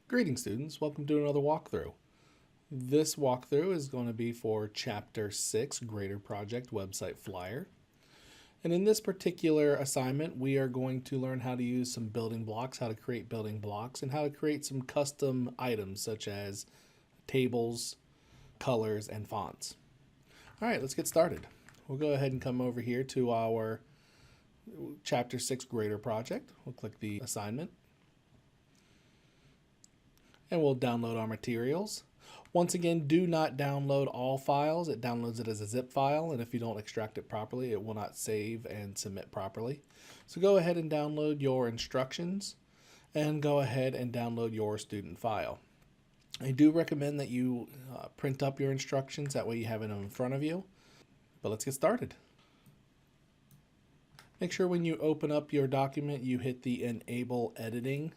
Greetings students, welcome to another walkthrough. This walkthrough is going to be for Chapter 6, Grader Project Website Flyer. And in this particular assignment, we are going to learn how to use some building blocks, how to create building blocks, and how to create some custom items such as tables, colors, and fonts. All right, let's get started. We'll go ahead and come over here to our Chapter 6 Grader Project. We'll click the assignment. And we'll download our materials. Once again, do not download all files. It downloads it as a zip file, and if you don't extract it properly, it will not save and submit properly. So go ahead and download your instructions, and go ahead and download your student file. I do recommend that you print up your instructions, that way you have it in front of you. But let's get started. Make sure when you open up your document, you hit the Enable Editing.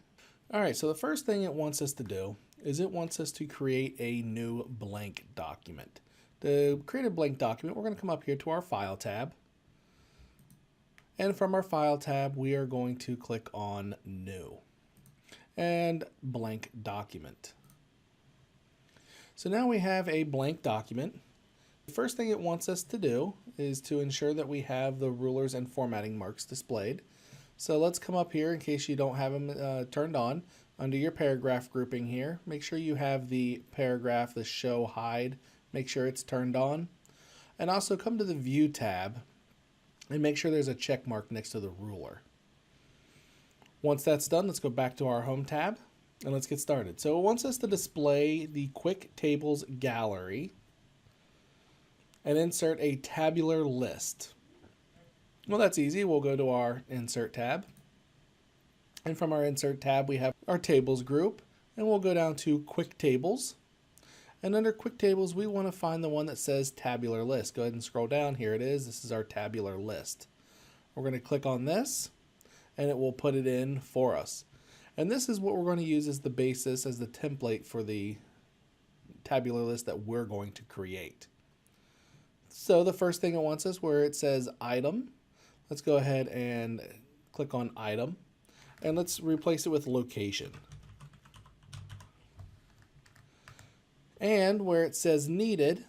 All right, so the first thing it wants us to do is it wants us to create a new blank document. To create a blank document, we're going to come up here to our File tab. And from our File tab, we are going to click on New and Blank Document. So now we have a blank document. The first thing it wants us to do is to ensure that we have the rulers and formatting marks displayed. So let's come up here in case you don't have them turned on. Under your paragraph grouping here, make sure you have the paragraph, the show hide, make sure it's turned on. And also come to the View tab and make sure there's a check mark next to the ruler. Once that's done, let's go back to our Home tab and let's get started. So it wants us to display the Quick Tables gallery and insert a tabular list. Well, that's easy. We'll go to our Insert tab. And from our Insert tab, we have our Tables group. And we'll go down to Quick Tables. And under Quick Tables, we want to find the one that says Tabular List. Go ahead and scroll down. Here it is. This is our tabular list. We're going to click on this, and it will put it in for us. And this is what we're going to use as the basis, as the template for the tabular list that we're going to create. So the first thing it wants us, where it says Item, let's go ahead and click on Item, and let's replace it with Location. And where it says Needed,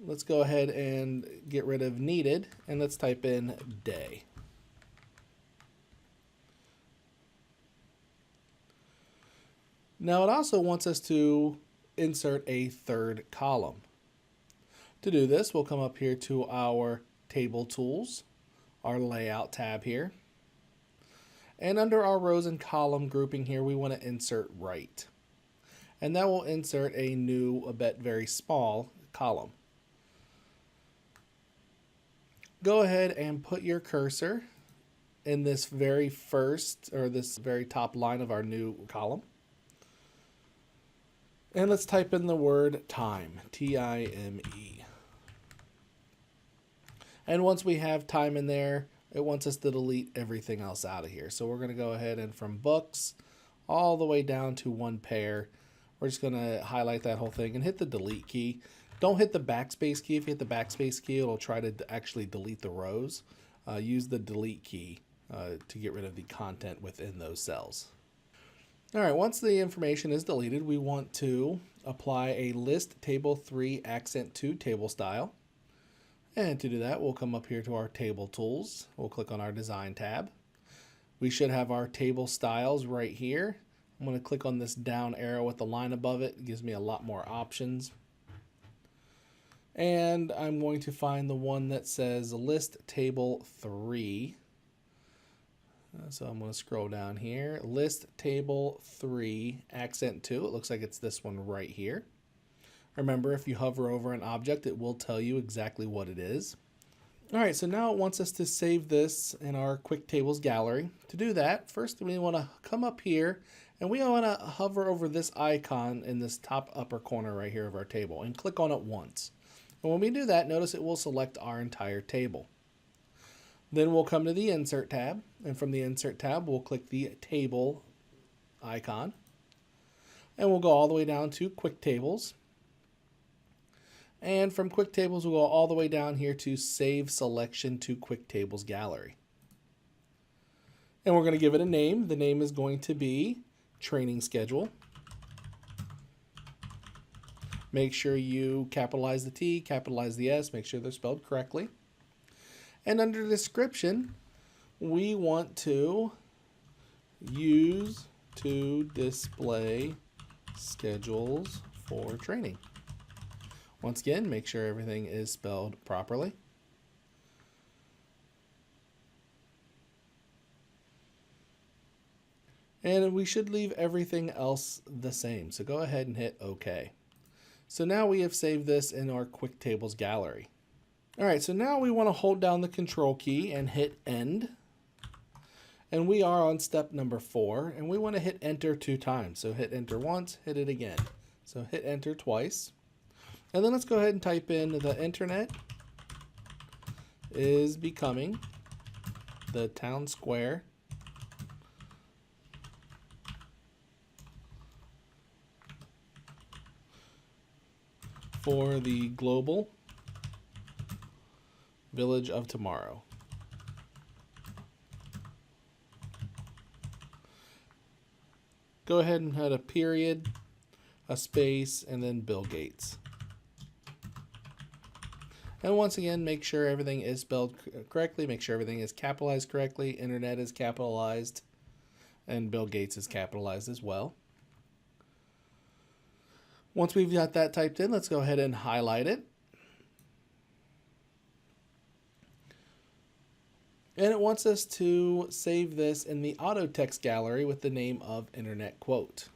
let's go ahead and get rid of Needed, and let's type in Day. Now it also wants us to insert a third column. To do this, we'll come up here to our Table Tools, our Layout tab here. And under our rows and column grouping here, we want to insert Right. And that will insert a new, very small column. Go ahead and put your cursor in this very first, or this very top line of our new column. And let's type in the word time, T-I-M-E. And once we have time in there, it wants us to delete everything else out of here. So we're going to go ahead and from books all the way down to one pair, we're just going to highlight that whole thing and hit the delete key. Don't hit the backspace key. If you hit the backspace key, it'll try to actually delete the rows. Use the delete key to get rid of the content within those cells. All right, once the information is deleted, we want to apply a List Table 3 Accent to Table Style. And to do that, we'll come up here to our Table Tools. We'll click on our Design tab. We should have our table styles right here. I'm going to click on this down arrow with the line above it. It gives me a lot more options. And I'm going to find the one that says List Table 3. So I'm going to scroll down here. List Table 3 Accent 2. It looks like it's this one right here. Remember, if you hover over an object, it will tell you exactly what it is. All right, so now it wants us to save this in our Quick Tables gallery. To do that, first we want to come up here and we want to hover over this icon in this top upper corner right here of our table and click on it once. And when we do that, notice it will select our entire table. Then we'll come to the Insert tab, and from the Insert tab, we'll click the Table icon. And we'll go all the way down to Quick Tables. And from Quick Tables, we'll go all the way down here to Save Selection to Quick Tables Gallery. And we're going to give it a name. The name is going to be Training Schedule. Make sure you capitalize the T, capitalize the S, make sure they're spelled correctly. And under description, we want to use to display schedules for training. Once again, make sure everything is spelled properly. And we should leave everything else the same. So go ahead and hit OK. So now we have saved this in our Quick Tables gallery. All right, so now we want to hold down the Control key and hit End. And we are on step number 4, and we want to hit Enter 2 times. So hit Enter once, hit it again. So hit Enter twice. And then let's go ahead and type in the internet is becoming the town square for the global village of tomorrow. Go ahead and add a period, a space, and then Bill Gates. And once again, make sure everything is spelled correctly, make sure everything is capitalized correctly, internet is capitalized, and Bill Gates is capitalized as well. Once we've got that typed in, let's go ahead and highlight it. And it wants us to save this in the auto text gallery with the name of Internet Quote.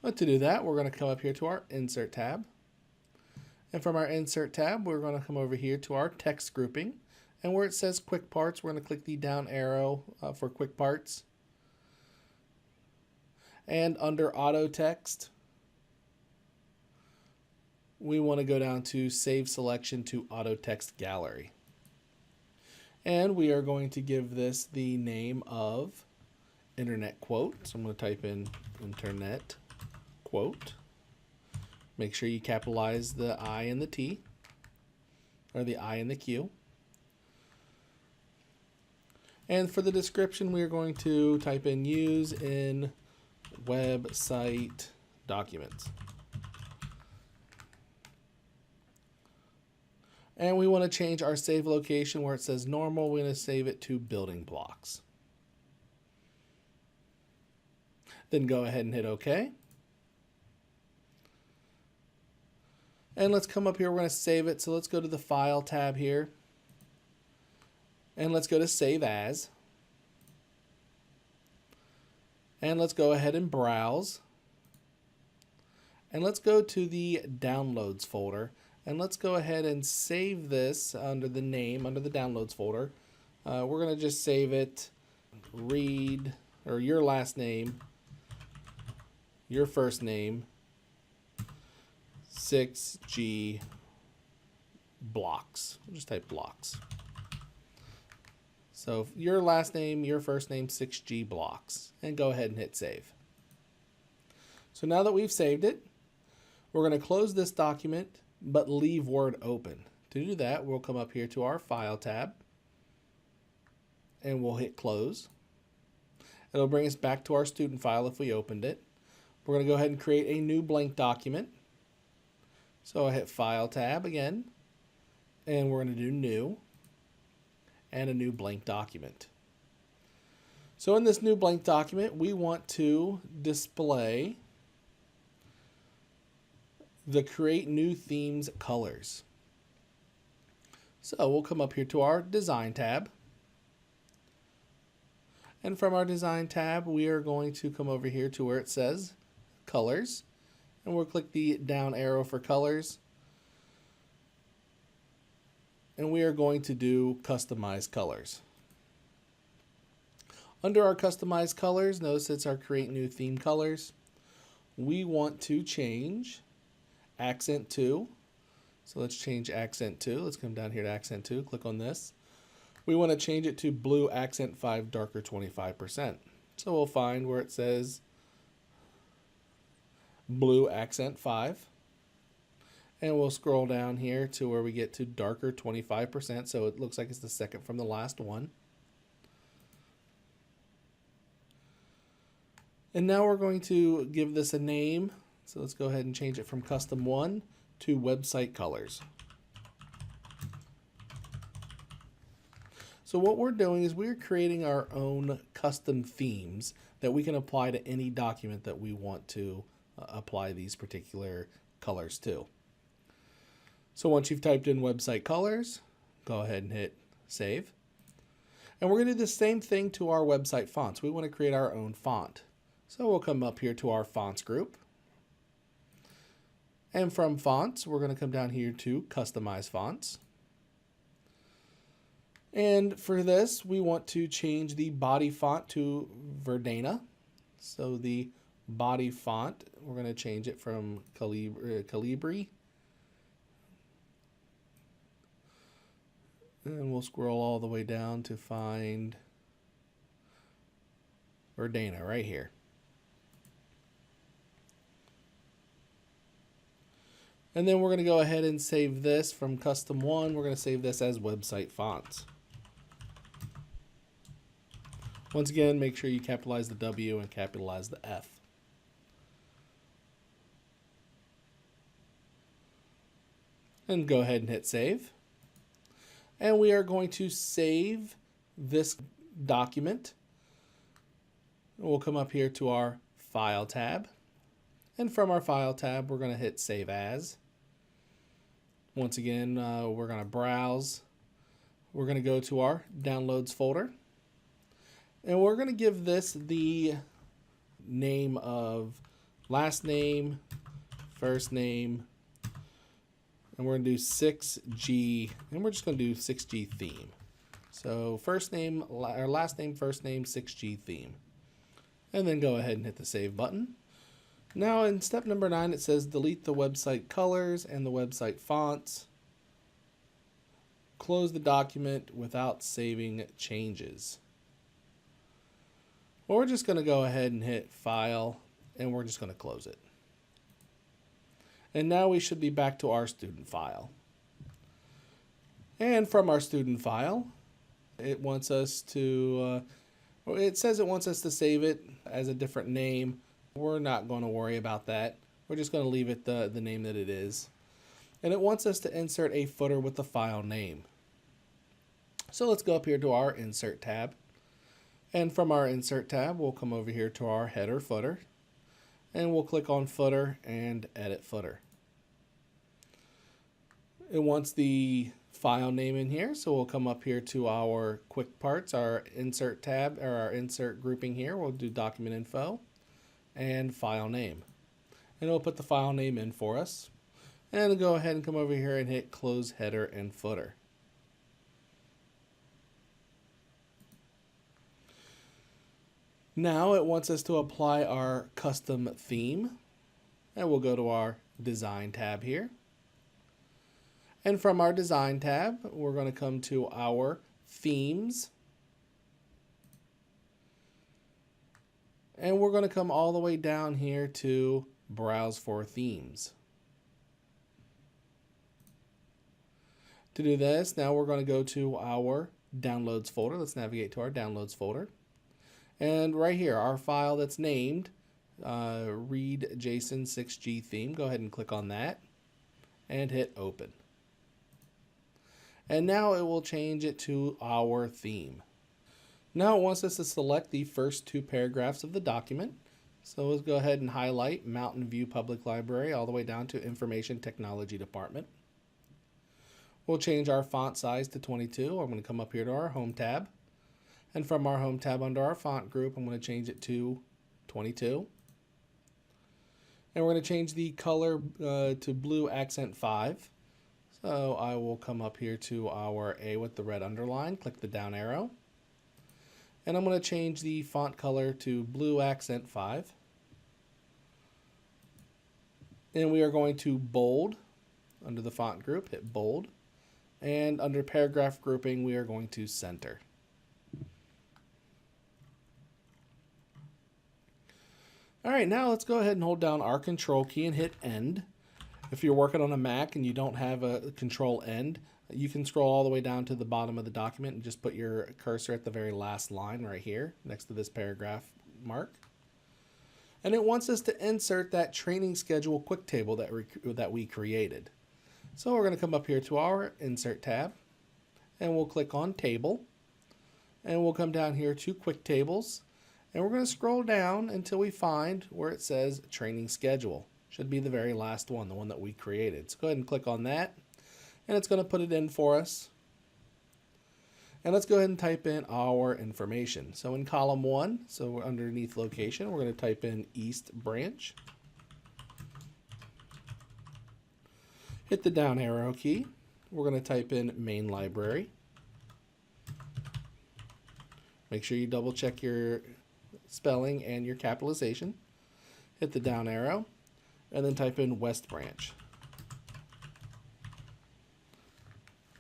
But to do that, we're going to come up here to our Insert tab. And from our Insert tab, we're going to come over here to our text grouping. And where it says Quick Parts, we're going to click the down arrow for Quick Parts. And under Auto Text, we want to go down to Save Selection to Auto Text Gallery. And we are going to give this the name of Internet Quote. So I'm going to type in Internet Quote. Make sure you capitalize the I and the T, or the I and the Q. And for the description, we are going to type in use in website documents. And we want to change our save location where it says normal. We're going to save it to building blocks. Then go ahead and hit OK. And let's come up here. We're going to save it. So let's go to the File tab here. And let's go to Save As. And let's go ahead and browse. And let's go to the Downloads folder. And let's go ahead and save this under the name, under the Downloads folder. We're going to just save it, read, or your last name, your first name, 6G blocks. We'll just type blocks. So your last name, your first name, 6G blocks. And go ahead and hit save. So now that we've saved it, we're going to close this document, but leave Word open. To do that, we'll come up here to our File tab, and we'll hit Close. It'll bring us back to our student file if we opened it. We're going to go ahead and create a new blank document. So I hit File tab again, and we're going to do New, and a new blank document. So in this new blank document, we want to display the Create New Themes colors. So we'll come up here to our Design tab. And from our Design tab, we are going to come over here to where it says Colors. And we'll click the down arrow for Colors. And we are going to do Customize Colors. Under our Customize Colors, notice it's our Create New Theme Colors. We want to change Accent 2. So let's change Accent 2. Let's come down here to Accent 2. Click on this. We want to change it to Blue Accent 5 Darker 25%. So we'll find where it says Blue Accent 5. And we'll scroll down here to where we get to Darker 25%. So it looks like it's the second from the last one. And now we're going to give this a name. So let's go ahead and change it from custom 1 to website colors. So what we're doing is we're creating our own custom themes that we can apply to any document that we want to apply these particular colors to. So once you've typed in website colors, go ahead and hit save. And we're going to do the same thing to our website fonts. We want to create our own font. So we'll come up here to our fonts group. And from fonts, we're going to come down here to customize fonts. And for this, we want to change the body font to Verdana. So the body font, we're going to change it from Calibri. And we'll scroll all the way down to find Verdana right here. And then we're going to go ahead and save this from custom 1. We're going to save this as website fonts. Once again, make sure you capitalize the W and capitalize the F. And go ahead and hit save. And we are going to save this document. We'll come up here to our File tab. And from our File tab, we're going to hit Save As. Once again, we're going to browse. We're going to go to our Downloads folder. And we're going to give this the name of last name, first name, and we're going to do 6G, and we're just going to do 6G theme. So first name, or last name, first name, 6G theme. And then go ahead and hit the save button. Now in step number 9, it says delete the website colors and the website fonts. Close the document without saving changes. Well, we're just going to go ahead and hit File, and we're just going to close it. And now we should be back to our student file. And from our student file, it wants us to, it says it wants us to save it as a different name. We're not going to worry about that. We're just going to leave it the name that it is. And it wants us to insert a footer with the file name. So let's go up here to our Insert tab. And from our Insert tab, we'll come over here to our Header Footer. And we'll click on Footer and Edit Footer. It wants the file name in here, so we'll come up here to our Quick Parts, our Insert tab, or our Insert grouping here. We'll do Document Info and File Name. And it'll put the file name in for us. And go ahead and come over here and hit Close Header and Footer. Now it wants us to apply our custom theme, and we'll go to our Design tab here. And from our Design tab, we're going to come to our Themes. And we're going to come all the way down here to Browse for Themes. To do this, now we're going to go to our Downloads folder. Let's navigate to our Downloads folder. And right here, our file that's named Read JSON 6G theme. Go ahead and click on that and hit Open. And now it will change it to our theme. Now it wants us to select the first 2 paragraphs of the document. So let's go ahead and highlight Mountain View Public Library all the way down to Information Technology Department. We'll change our font size to 22. I'm going to come up here to our Home tab. And from our Home tab under our font group, I'm going to change it to 22. And we're going to change the color to blue accent 5. So I will come up here to our A with the red underline, click the down arrow. And I'm going to change the font color to blue accent 5. And we are going to bold under the font group, hit bold. And under paragraph grouping, we are going to center. All right, now let's go ahead and hold down our Control key and hit End. If you're working on a Mac and you don't have a Control End, you can scroll all the way down to the bottom of the document and just put your cursor at the very last line right here next to this paragraph mark. And it wants us to insert that training schedule quick table that we created. So we're going to come up here to our Insert tab, and we'll click on Table, and we'll come down here to Quick Tables, and we're going to scroll down until we find where it says Training Schedule. Should be the very last one, the one that we created. So go ahead and click on that, and it's going to put it in for us. And let's go ahead and type in our information. So in column 1, so we're underneath location, we're going to type in East Branch. Hit the down arrow key. We're going to type in Main Library. Make sure you double check your spelling and your capitalization. Hit the down arrow, and then type in West Branch.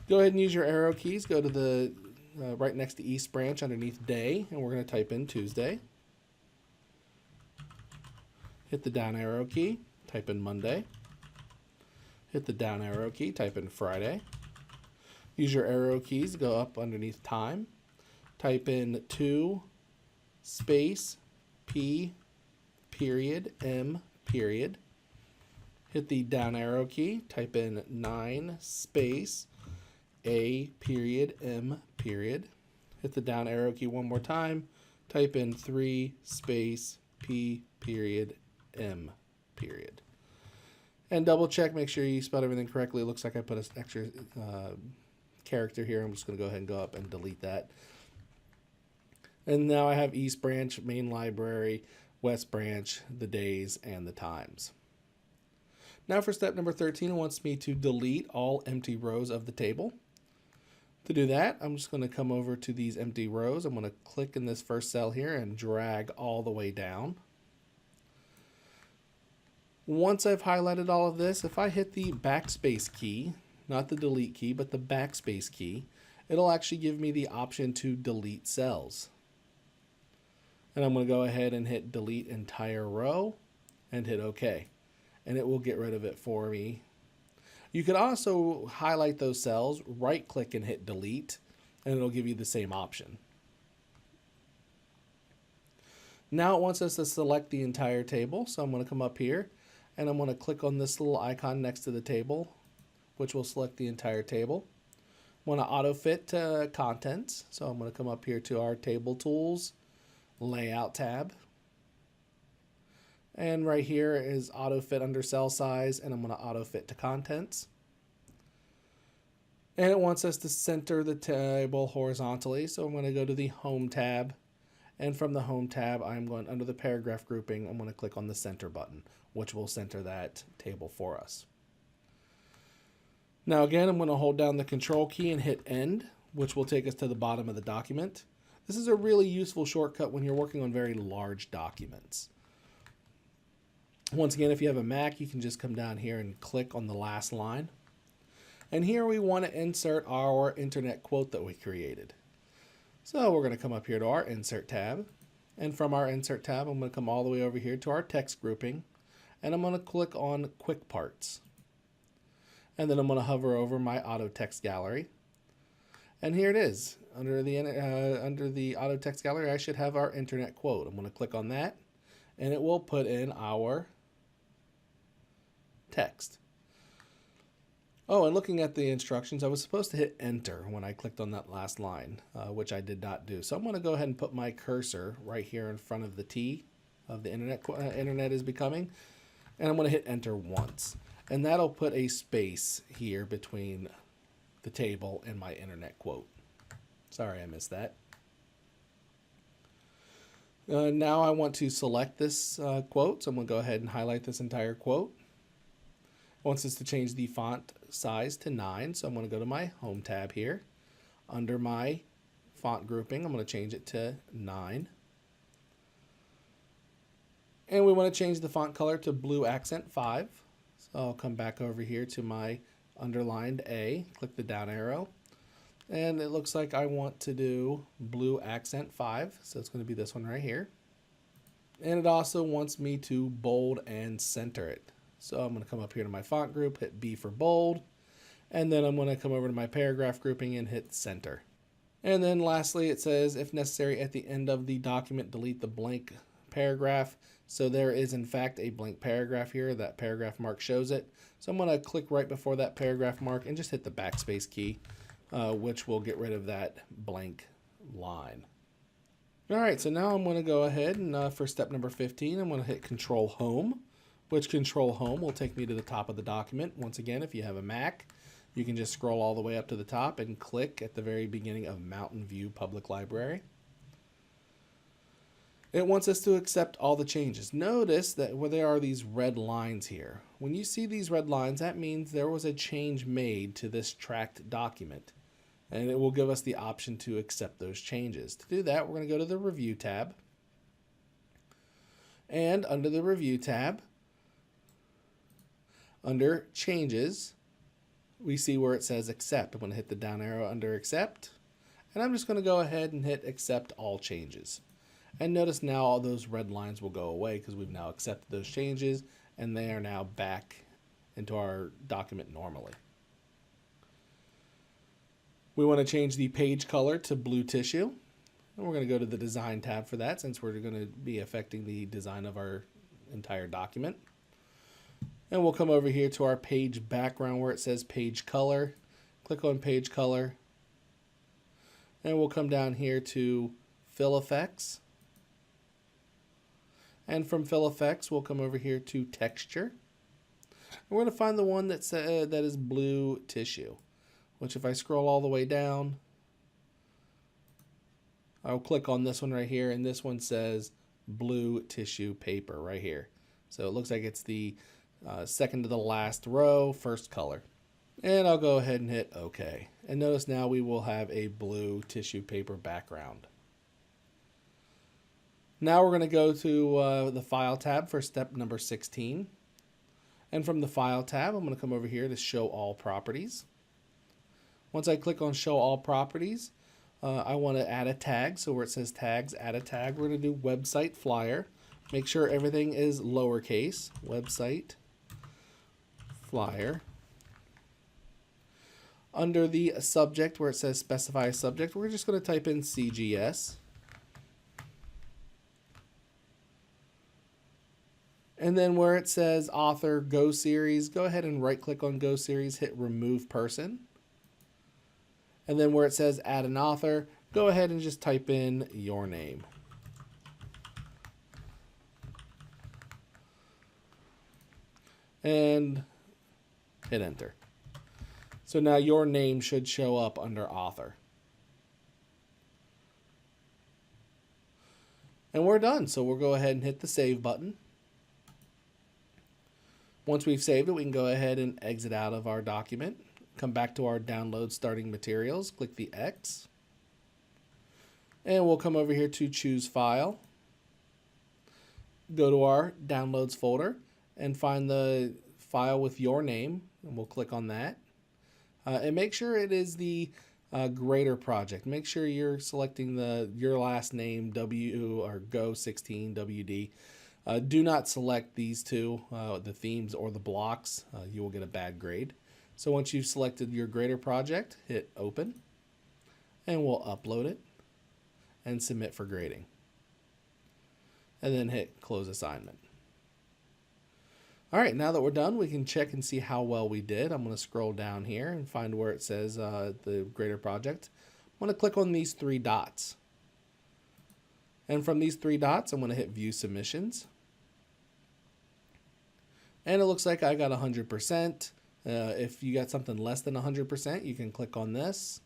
Go ahead and use your arrow keys. Go to the right next to East Branch underneath Day, and we're going to type in Tuesday. Hit the down arrow key, type in Monday. Hit the down arrow key, type in Friday. Use your arrow keys to go up underneath Time. Type in 2 space P period M period. Hit the down arrow key, type in 9 space A period M period. Hit the down arrow key one more time, type in 3 space P period M period. And double check, make sure you spelled everything correctly. It looks like I put an extra character here. I'm just going to go ahead and go up and delete that. And now I have East Branch, Main Library, West Branch, the days, and the times. Now for step number 13, it wants me to delete all empty rows of the table. To do that, I'm just going to come over to these empty rows. I'm going to click in this first cell here and drag all the way down. Once I've highlighted all of this, if I hit the backspace key, not the delete key, but the backspace key, it'll actually give me the option to delete cells. And I'm going to go ahead and hit delete entire row and hit OK. And it will get rid of it for me. You could also highlight those cells, right click and hit delete, and it'll give you the same option. Now it wants us to select the entire table, so I'm going to come up here and I'm going to click on this little icon next to the table, which will select the entire table. I want to auto fit contents, so I'm going to come up here to our table tools, layout tab. And right here is auto fit under cell size, and I'm going to auto fit to contents. And it wants us to center the table horizontally, so I'm going to go to the Home tab. And from the Home tab, I'm going under the paragraph grouping, I'm going to click on the center button, which will center that table for us. Now again, I'm going to hold down the Control key and hit End, which will take us to the bottom of the document. This is a really useful shortcut when you're working on very large documents. Once again, if you have a Mac, you can just come down here and click on the last line. And here we want to insert our internet quote that we created. So we're going to come up here to our Insert tab. And from our Insert tab, I'm going to come all the way over here to our text grouping. And I'm going to click on Quick Parts. And then I'm going to hover over my Auto Text Gallery. And here it is. Under the Auto Text Gallery, I should have our internet quote. I'm going to click on that. And it will put in our text. Oh, and looking at the instructions, I was supposed to hit enter when I clicked on that last line, which I did not do. So I'm going to go ahead and put my cursor right here in front of the T of the internet is becoming, and I'm going to hit enter once. And that'll put a space here between the table and my internet quote. Sorry I missed that. Now I want to select this quote, so I'm going to go ahead and highlight this entire quote. It wants us to change the font size to 9, so I'm going to go to my Home tab here. Under my font grouping, I'm going to change it to 9. And we want to change the font color to Blue Accent 5. So I'll come back over here to my underlined A, click the down arrow. And it looks like I want to do Blue Accent 5, so it's going to be this one right here. And it also wants me to bold and center it. So I'm going to come up here to my font group, hit B for bold, and then I'm going to come over to my paragraph grouping and hit center. And then lastly, it says, if necessary, at the end of the document, delete the blank paragraph. So there is in fact a blank paragraph here. That paragraph mark shows it. So I'm going to click right before that paragraph mark and just hit the backspace key, which will get rid of that blank line. All right, so now I'm going to go ahead and for step number 15, I'm going to hit Control Home, which Control Home will take me to the top of the document. Once again, if you have a Mac, you can just scroll all the way up to the top and click at the very beginning of Mountain View Public Library. It wants us to accept all the changes. Notice that where there are these red lines here. When you see these red lines, that means there was a change made to this tracked document. And it will give us the option to accept those changes. To do that, we're going to go to the Review tab. And under the Review tab, under Changes, we see where it says Accept. I'm going to hit the down arrow under Accept. And I'm just going to go ahead and hit Accept All Changes. And notice now all those red lines will go away because we've now accepted those changes and they are now back into our document normally. We want to change the page color to blue tissue. And we're going to go to the Design tab for that since we're going to be affecting the design of our entire document. And we'll come over here to our page background where it says Page Color. Click on Page Color. And we'll come down here to Fill Effects. And from Fill Effects, we'll come over here to Texture. And we're going to find the one that is blue tissue, which if I scroll all the way down, I'll click on this one right here, and this one says blue tissue paper right here. So it looks like it's the second to the last row, first color. And I'll go ahead and hit OK. And notice now we will have a blue tissue paper background. Now we're going to go to the File tab for step number 16. And from the File tab, I'm going to come over here to Show All Properties. Once I click on Show All Properties, I want to add a tag. So where it says Tags, add a tag. We're going to do Website Flyer. Make sure everything is lowercase. Website Flyer. Under the subject where it says Specify Subject, we're just going to type in CGS. And then where it says Author Go Series, go ahead and right click on Go Series, hit Remove Person. And then where it says Add an Author, go ahead and just type in your name. And hit Enter. So now your name should show up under Author. And we're done. So we'll go ahead and hit the Save button. Once we've saved it, we can go ahead and exit out of our document. Come back to our Download Starting Materials. Click the X. And we'll come over here to Choose File. Go to our Downloads folder and find the file with your name. And we'll click on that. And make sure it is the Grader project. Make sure you're selecting your last name, W or Go16 WD. Do not select these two, the themes or the blocks. You will get a bad grade. So once you've selected your Grader project, hit Open, and we'll upload it and submit for grading. And then hit Close Assignment. All right, now that we're done, we can check and see how well we did. I'm going to scroll down here and find where it says the Grader project. I'm going to click on these three dots. And from these three dots, I'm going to hit View Submissions. And it looks like I got 100%. If you got something less than 100%, you can click on this.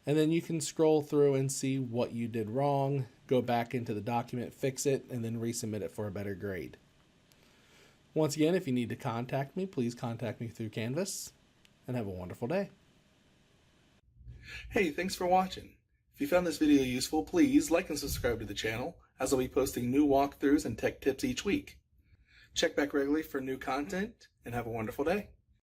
And then you can scroll through and see what you did wrong, go back into the document, fix it, and then resubmit it for a better grade. Once again, if you need to contact me, please contact me through Canvas, and have a wonderful day. Hey, thanks for watching. If you found this video useful, please like and subscribe to the channel, as I'll be posting new walkthroughs and tech tips each week. Check back regularly for new content, and have a wonderful day.